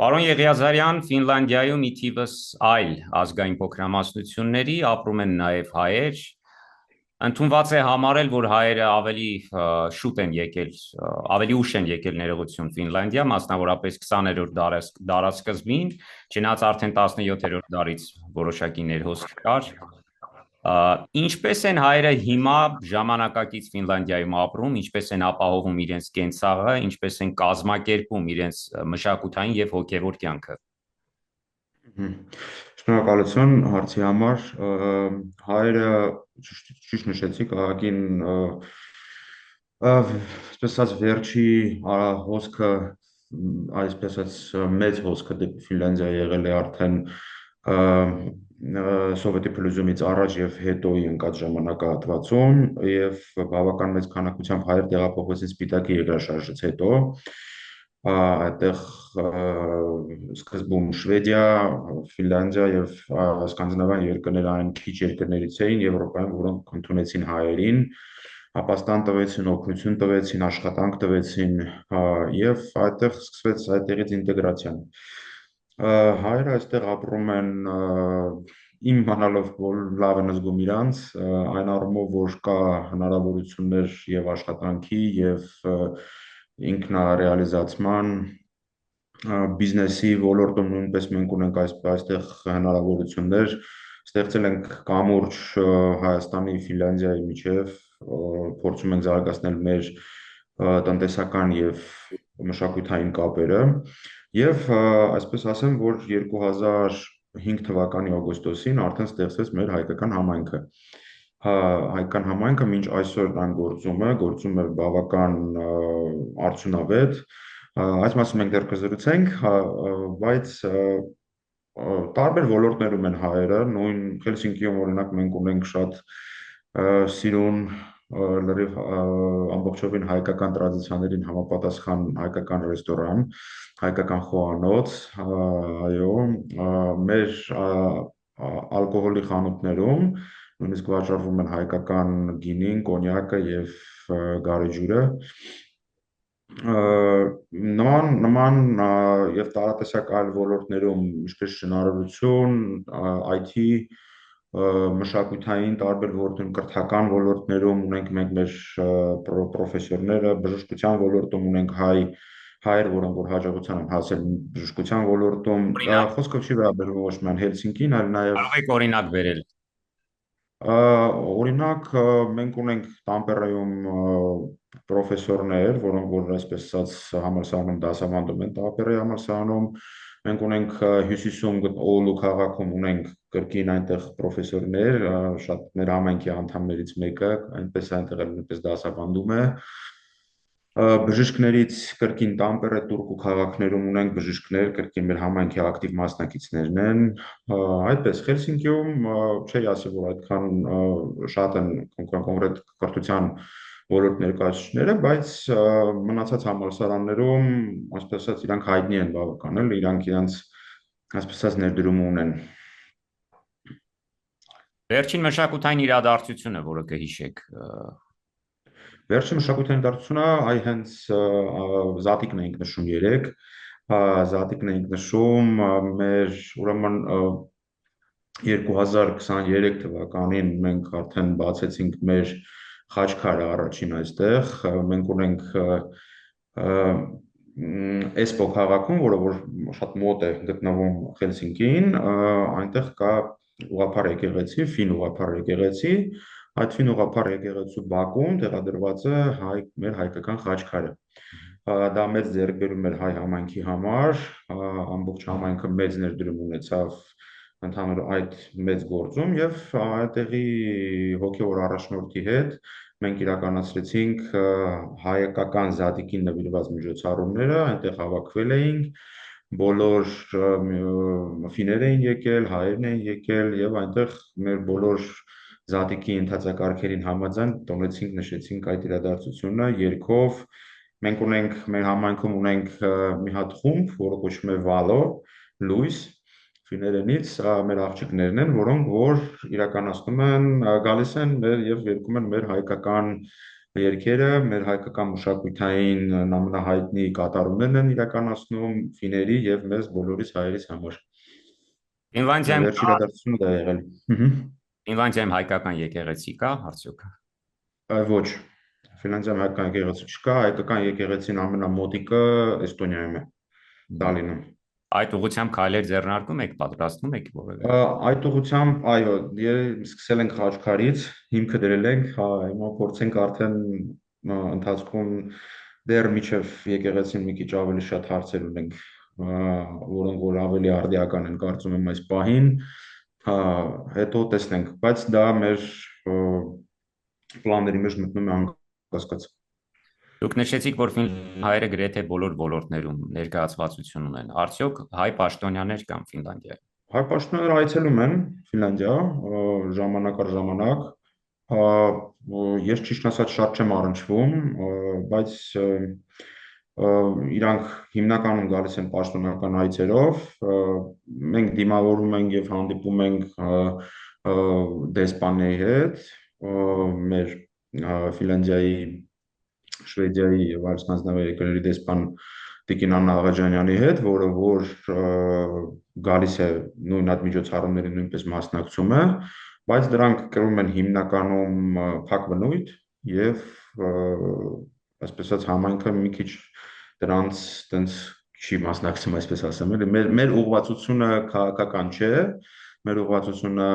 Պարոն Եղիազարյան, Ֆինլանդիայում ի թիվս այլ ազգային փոքրամասնությունների ապրում են նաև հայեր։ Ընդունված է համարել, որ հայերը ավելի շուտ են եկել, ավելի ուշ են եկել ներողություն Ֆինլանդիա, մասնավորապես 20-րդ դարասկզբին, չնայած արդեն 17-րդ դարից որոշակի ներհոսք կար։ Ինչպես են հայերը հիմա ժամանակակից Ֆինլանդիայում ապրում, ինչպես են ապահովում իրենց կենցաղը, ինչպես են կազմակերպում իրենց մշակութային եւ հոգեվոր կյանքը։ Շնորհակալություն հարցի համար։ Հայերը ճիշտ նշեցիք, ահագին այսպես ասած վերջի հոսքը, այսպես ասած մեծ հոսքը դեպի Ֆինլանդիա եղել է արդեն սովետի փլուզումից առաջ եւ հետոյի ընկած ժամանակահատվածում եւ բավական մեծ քանակությամբ հայեր տեղափոխվեցին Սպիտակի երկրաշարժից հետո այդտեղ սկզբում Շվեդիա, Ֆինլանդիա եւ սկանդինավյան երկրներ այն քիչ երկրներից էին Եվրոպայում, որոնք ընդունեցին հայերին, ապաստան տվեցին, օգնություն տվեցին, աշխատանք տվեցին եւ այդտեղ սկսվեց այդտեղից ինտեգրացիան։ Հայերը այստեղ ապրում են իմ իմանալով որ լավ են զգում իրանց, այն առումով, որ կա հնարավորություններ եւ աշխատանքի եւ ինքնարեալիզացման բիզնեսի ոլորտում նույնպես մենք ունենք այստեղ հնարավորություններ, ստեղծել ենք կամուրջ Հայաստանի, Ֆինլանդիայի միջև, փորձում ենք զարգացնել մեր տնտեսական եւ մշակութային կապերը եւ այսպես ասեմ, որ 2005 թվականի օգոստոսին արդեն ստեղծվեց մեր հայկական համայնքը։ Հայկական համայնքը մինչ այսօր այն գործում է բավական արդյունավետ։ Այս մասում մենք դեռ կզրուցենք, բայց տարբեր ոլորտներում են հայերը, նույն Հելսինկիում օրինակ մենք ունենք շատ սիրուն լրիվ ամբողջովին հայկական տրադիցիաներին համապատասխան հայկական ռեստորան, հայկական խոհանոց, այո, մեր ալկոհոլի խանութներում նույնիսկ վաճառվում են հայկական գինին, կոնյակը եւ գարեջուրը։ Նման եւ տարատեսակ այլ ոլորտներում, ինչպես շինարարություն, IT, մշակութային տարբեր ոլորտներում, կրթական ոլորտներում ունենք մենք մեր պրոֆեսորները, բժշկության ոլորտում ունենք հայեր, որոնք որ հաջողության են հասել բժշկության ոլորտում, Օրինակ, խոսքը չի վերաբերվում ոչ միայն Հելսինկին, այլ նաեւ կարող եք օրինակ բերել։ Օրինակ, մենք ունենք Տամպերայում պրոֆեսորներ, որոնք որ այսպես ասած համալսարանում դասավանդում են Տամպերայի համալսարանում, մենք ունենք Հյուսիսում Օուլու քաղաքում ունենք կրկին այնտեղ պրոֆեսորներ, շատ մեր համայնքի անդամներից մեկը, այնտեղ նույնպես դասավանդում է։ Բժիշկներից կրկին Տամպերը, Տուրկու քաղաքներում ունենք բժիշկներ, կրկին մեր համայնքի ակտիվ մասնակիցներն են։ Այդպես Հելսինկիում չի ասի, որ այդքան շատ են կոնկրետ կրթության ոլորտ ներկայացուցիչները, բայց մնացած համալսարաններում, այսպես ասած, իրանք հայտնի են բավական, էլ իրանք իրենց այսպես ասած ներդրումը ունեն։ Վերջին մշակութային իրադարձությունը, որը կհիշեք։ Վերջին մշակութային դարձությունը այ հենց զատիկն էինք նշում երեք, զատիկն էինք նշում մեր ուրեմն 2023 թվականին մենք արդեն բացեցինք մեր խաչքարը առաջին այստեղ, մենք ունենք Էսպո քաղաքում, որը որ շատ մոտ է գտնվում Հելսինկիին, այնտեղ կա ուղղափառ եկեղեցի, ֆին ուղղափառ եկեղեցի, այդ ֆին ուղղափառ եկեղեցու բակում տեղադրված է մեր հայկական խաչքարը։ Դա մեծ ձեռքբերում էր հայ համայնքի համար, ամբողջ համայնքը մեծ ներդրում ունեցավ ընդհանուր այդ մեծ գործում եւ այդտեղի հոգեոր առաջնորդի հետ մենք իրականացրեցինք հայկական զատիկին նվիրված միջոցառումները, այնտեղ հավաքվել էինք, բոլոր ֆիներ էին եկել, հայերն էին եկել եւ այնտեղ մեր բոլոր զատիկի ընթացակարգերին համաձայն տոնեցինք, նշեցինք այդ իրադարձությունը երգով։ Մենք ունենք մեր համայնքում ունենք մի հատ խումբ, որը կոչվում է Վալո, լույս, ֆիներենից մեր աղջիկներն են, որոնք որ իրականացնում են, գալիս են եւ երգում են մեր հայկական երգերը մեր հայկական մշակութային ամենահայտնի կատարումներն են իրականացնում ֆիների եւ մեզ բոլորիս հայերիս համար։ Ֆինլանդիայում Վերջ իրադարձությունը դա է եղել։ Հհ։ Ֆինլանդիայում հայկական եկեղեցի կա, արդյոք։ Ոչ, Ֆինլանդիայում հայկական եկեղեցի չկա, հայկական եկեղեցին ամենամոտիկը Էստոնիայում է, Տալինում։ Այդ ուղղությամբ քայլեր ձեռնարկում եք, պատրաստվում եք որևէ։ Այդ ուղղությամբ, այո, սկսել ենք խաչքարից, հիմքը դրել ենք, հա, հիմա փորձենք արդեն ընթացքում դեռ միջև եկեղեցին մի քիչ ավելի շատ հարցեր ունենք, որոնք որ ավելի արդիական են, կարծում եմ այս պահին, հա, հետո տեսնենք, բայց դա մեր պլանների մեջ մտնում է անկասկած։ Դուք նշեցիք, որ հայերը գրեթե բոլոր ոլորտներում ներկայացվածություն ունեն։ Արդյոք հայ պաշտոնյաներ կան Ֆինլանդիայում։ Հայ պաշտոնները այցելում են Ֆինլանդիա, ժամանակ առ ժամանակ, ես ճիշտ ասած շատ չեմ առնչվում, բայց իրանք հիմնականում գալիս են պաշտոնական այցերով, մենք դիմավորում ենք եւ հանդիպում ենք դեսպանների հետ, մեր Ֆինլանդիայի, Շվեդիայի եւ այլ սկանդինավիայի երկրների դեսպան Տիկին Աննա Աղաջանյանի հետ, որը որ գալիս է նույն այդ միջոցառումների նույնպես մասնակցում է, բայց դրանք կրում են հիմնականում փակ բնույթ եւ այսպես ասած համայնքը մի քիչ դրանց տենց չի մասնակցում, այսպես ասեմ, էլի մեր ուղղվածությունը քաղաքական չէ, մեր ուղղվածությունը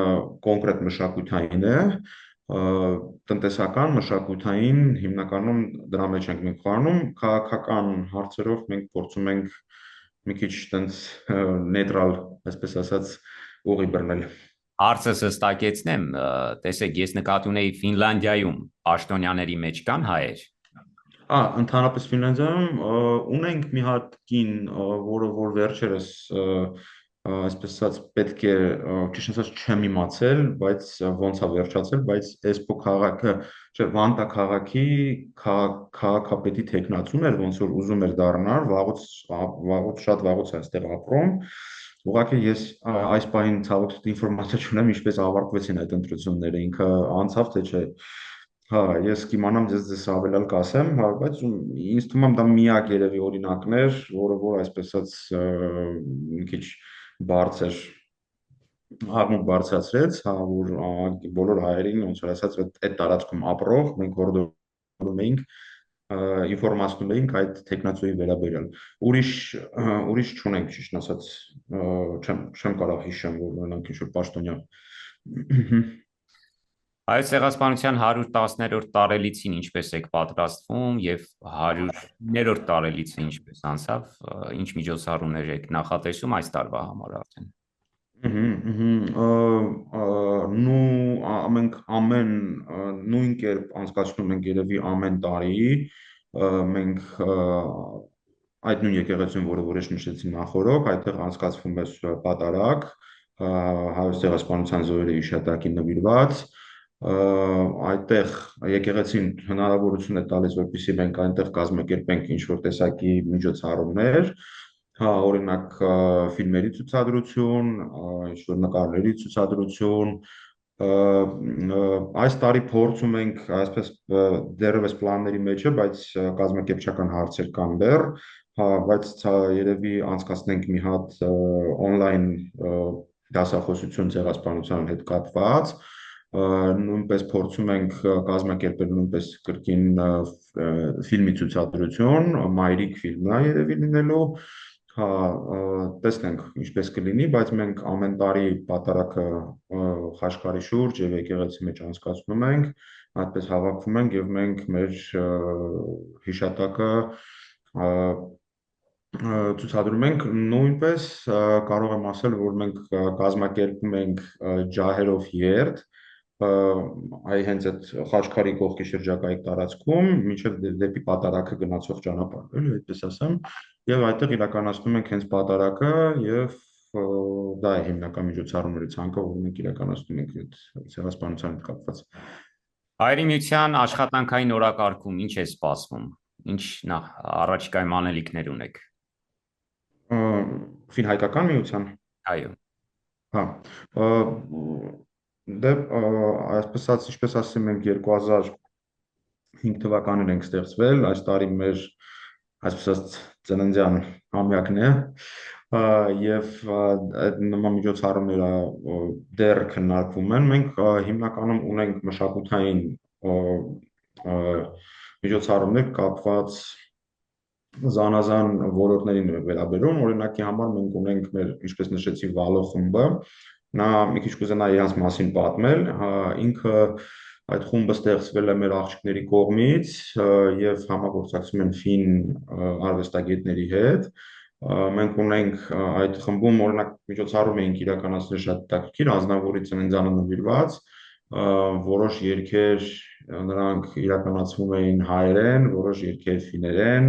կոնկրետ մշակութային է, տնտեսական, մշակութային հիմնականում դրա մեջ ենք մենք խառնում, քաղաքական հարցերով մենք փորձում ենք մի քիչ տենց նեյտրալ, այսպես ասած, ուղի բռնել։ Հարցը հստակեցնեմ, տեսեք, ես նկատի ունեի Ֆինլանդիայում պաշտոնյաների մեջ կան հայեր։ Ընդհանրապես Ֆինլանդիայում ունենք մի հատ կին, որը որ վերջերս այսպես ասած պետք է ճիշտ ասած չեմ իմացել, բայց ոնց է վերջացել, բայց Էսպո քաղաքը, չէ, Վանտա քաղաքի քաղաքապետի տեխնացուն էր, ոնց որ ուզում էր դառնալ, շատ վաղուց է այստեղ ապրում։ Ուղղակի ես այս պահին ցավոք ինֆորմացիա չունեմ, ինչպես ավարտվեցին այդ ընտրությունները, ինքը անցավ թե չէ։ Հա, ես կիմանամ ձեզ ավելալ կասեմ, հա, բայց ինձ թվում է դա միակ երևի օրինակն էր, որը այսպես ասած մի քիչ բարձր աղմուկ բարձրացրեց, հա, որ բոլոր հայերին ոնց որ ասած այդ տարածքում ապրող մենք հորդորում էինք ինֆորմացնում էինք այդ տեխնացուի վերաբերյալ։ Ուրիշ չունենք, ճիշտ ասած, չեմ կարող հիշեմ, որ նրանք ինչ-որ պաշտոնյա։ Հայոց ցեղասպանության 110-րդ տարելիցին ինչպես եք պատրաստվում եւ 100-րդ տարելիցը ինչպես անցավ, ինչ միջոցառումներ եք նախատեսում այս տարվա համար արդեն։ Մենք նույն կերպ անցկացնում ենք երևի ամեն տարի, մենք այդ նույն եկեղեցին, որը որ ես նշեցի նախորդ, այդտեղ անցկացվում է պատարագ, հայոց ցեղասպանության զոհերի հիշատակին նվիրված, այդտեղ եկեղեցին հնարավորություն է տալիս, որպեսզի մենք այնտեղ կազմակերպենք ինչ-որ տեսակի միջոցառումներ, հա, օրինակ ֆիլմերի ցուցադրություն, ինչ-որ նկարների ցուցադրություն, այս տարի փորձում ենք, այսպես դեռևս պլանների մեջ է, բայց կազմակերպչական հարցեր կան դեռ, հա, բայց երևի անցկացնենք մի հատ on-line դասախոսություն ցեղասպանության հետ կապված, նույնպես փորձում ենք կազմակերպել նույնպես կրկին ֆիլմի ցուցադրություն, մայրիկ ֆիլմն է երևի լինելու, հա, տեսնենք ինչպես կլինի, բայց մենք ամեն տարի պատարագը Խաշկարի շուրջ եւ եկեղեցի մեջ անցկացնում ենք, այդպես հավաքվում ենք եւ մենք մեր հիշատակը ցուցադրում ենք, նույնպես կարող եմ ասել, որ մենք կազմակերպում ենք ջահերով երթ, հենց այդ Խաչքարի կողքի շրջակայք տարածքում, մինչև դեպի պատարագը գնացող ճանապարհ, էլի այդպես ասեմ, եւ այդտեղ իրականացնում ենք հենց պատարագը եւ դա է հիմնական միջոցառումների ցանկը, որ մենք իրականացնում ենք այդ ցեղասպանության հետ կապված։ Հայերի միության աշխատանքային օրակարգում ինչ է սպասվում։ Ինչ առաջիկայում անելիքներ ունեք։ Ֆինհայկական միության։ Այո։ Հա։ Դե այսպես ասած, ինչպես ասում ենք 2000 5 թվականին ենք ստեղծվել, այս տարի մեր այսպես ասած ծննդյան ամյակն է եւ այդ նման միջոցառումները դեռ քննարկվում են։ Մենք հիմնականում ունենք մշակութային միջոցառումներ կապված զանազան ոլորտներին վերաբերում, օրինակի համար մենք ունենք մեր, ինչպես նշեցի, Վալո խումբը, նա մի քիչ կուզենա իրանց մասին պատմել, ինքը այդ խումբը ստեղծվել է մեր աղջիկների կողմից եւ համագործակցում են ֆին արվեստագետների հետ։ Մենք ունենք այդ խմբում օրինակ միջոցառում էինք իրականացնել շատ հետաքրքիր Ազնավուրի ծննդյանը նվիրված, որոշ երգեր նրանք իրականացվում էին հայերեն, որոշ երգեր ֆիներեն,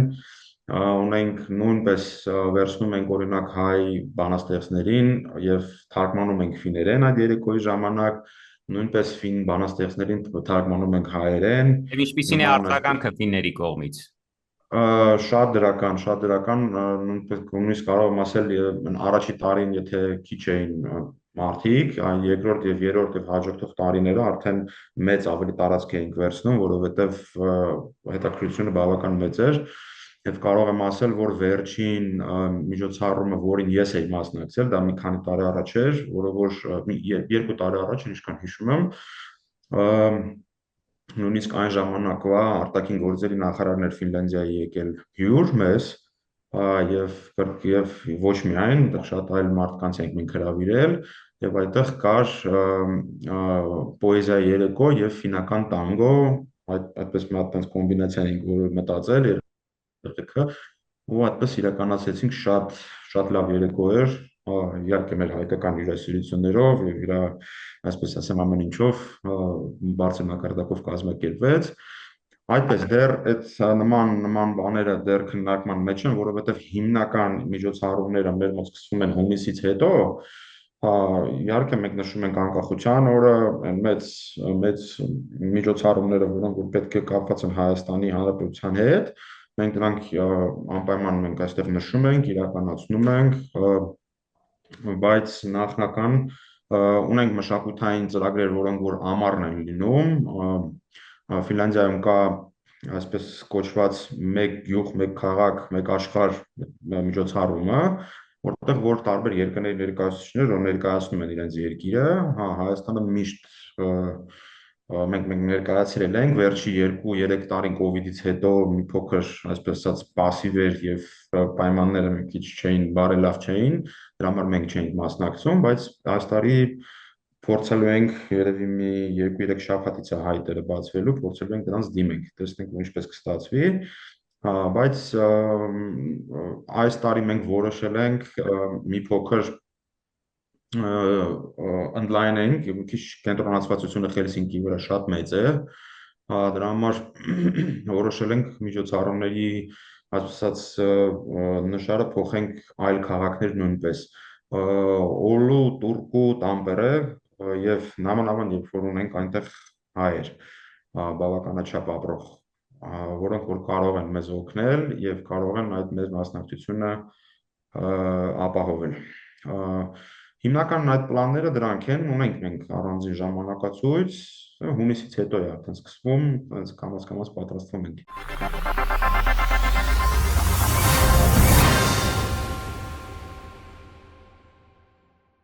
ունենք նույնպես վերցնում ենք օրինակ հայ բանաստեղծներին եւ թարգմանում ենք ֆիներեն այդ երեկոյի ժամանակ, նույնպես ֆին բանաստեղծներին թարգմանում ենք հայերեն։ Եվ ինչպիսին է արձագանքը ֆինների կողմից։ Շատ դրական, նույնիսկ կարող եմ ասել, առաջի տարին, եթե քիչ էին մարդիկ, երկրորդ եւ երրորդ եւ հաջորդող տարիները արդեն մեծ ավելի տարածք էինք վերցնում, որովհետեւ հետաքրքրությունը բավական մեծ էր եւ կարող եմ ասել, որ վերջին միջոցառումը, որին ես էի մասնակցել, դա մի քանի տարի առաջ էր, որը որ 2 տարի առաջ, ինչքան հիշում եմ, նույնիսկ այն ժամանակվա արտաքին գործերի նախարարն էր Ֆինլանդիայի եկել հյուր մեզ եւ ոչ միայն, այդտեղ շատ այլ մարդկանց ենք մենք հրավիրել եւ այդտեղ կար պոեզիայի երեկո եւ ֆինական տանգո, այդպես մի հատ տես կոմբինացիա ենք որ մտածել երեխեքը ու այդպես իրականացրեցինք շատ լավ երեկո էր, իհարկե մեր հայկական հյուրասիրություններով եւ իր այսպես ասեմ ամեն ինչով բարձր մակարդակով կազմակերպվեց։ Այդպես դեռ այդ նման բաները դեռ քննարկման մեջ են, որովհետև հիմնական միջոցառումները մեր մոտ սկսվում են հունիսից հետո, իհարկե մենք նշում ենք անկախության օրը, մեծ միջոցառումները, որոնք որ պետք է կապված են Հայաստանի Հանրապետության հետ, մենք դրանք անպայման մենք այստեղ նշում ենք, իրականացնում ենք, բայց նախնական ունենք մշակութային ծրագրեր, որոնք որ ամառն են լինում, Ֆինլանդիայում կա այսպես կոչված մեկ գյուղ, մեկ քաղաք, մեկ աշխարհ միջոցառումը, որտեղ որ տարբեր երկրների ներկայացուցիչներ որ ներկայացնում են իրենց երկիրը, Հայաստանը միշտ մենք ներկայացրել ենք վերջի 2-3 տարին կոവിഡից հետո մի փոքր այսպես ասած пассив էր եւ պայմանները մի քիչ չէին, բարելավ չէին, դրա համար մենք չէինք մասնակցում, բայց այս տարի փորձելու ենք երևի մի 2-3 շաբաթից է հայտերը բացվելու, փորձելու ենք դրանց դիմենք, տեսնենք ինչպես կստացվի, բայց այս տարի մենք որոշել ենք մի փոքր ընդլայնենք, մի քիչ կենտրոնացվածությունը Հելսինկիի վրա շատ մեծ է, դրա համար որոշել ենք միջոցառումների ասած նշանը փոխենք այլ քաղաքներ նույնպես, Օլու, Տուրկու, Տամպերը եւ նամանավան երբ որ ունենք այնտեղ հայեր բավականաչափ ապրող, որոնք որ կարող են մեզ օգնել եւ կարող են այդ մեր մասնակցությունը ապահովել։ Հիմնական այդ պլանները դրանք են, ունենք մենք առանձին ժամանակացույց, հունիսից հետո է արդեն սկսվում, կամաց պատրաստվում ենք։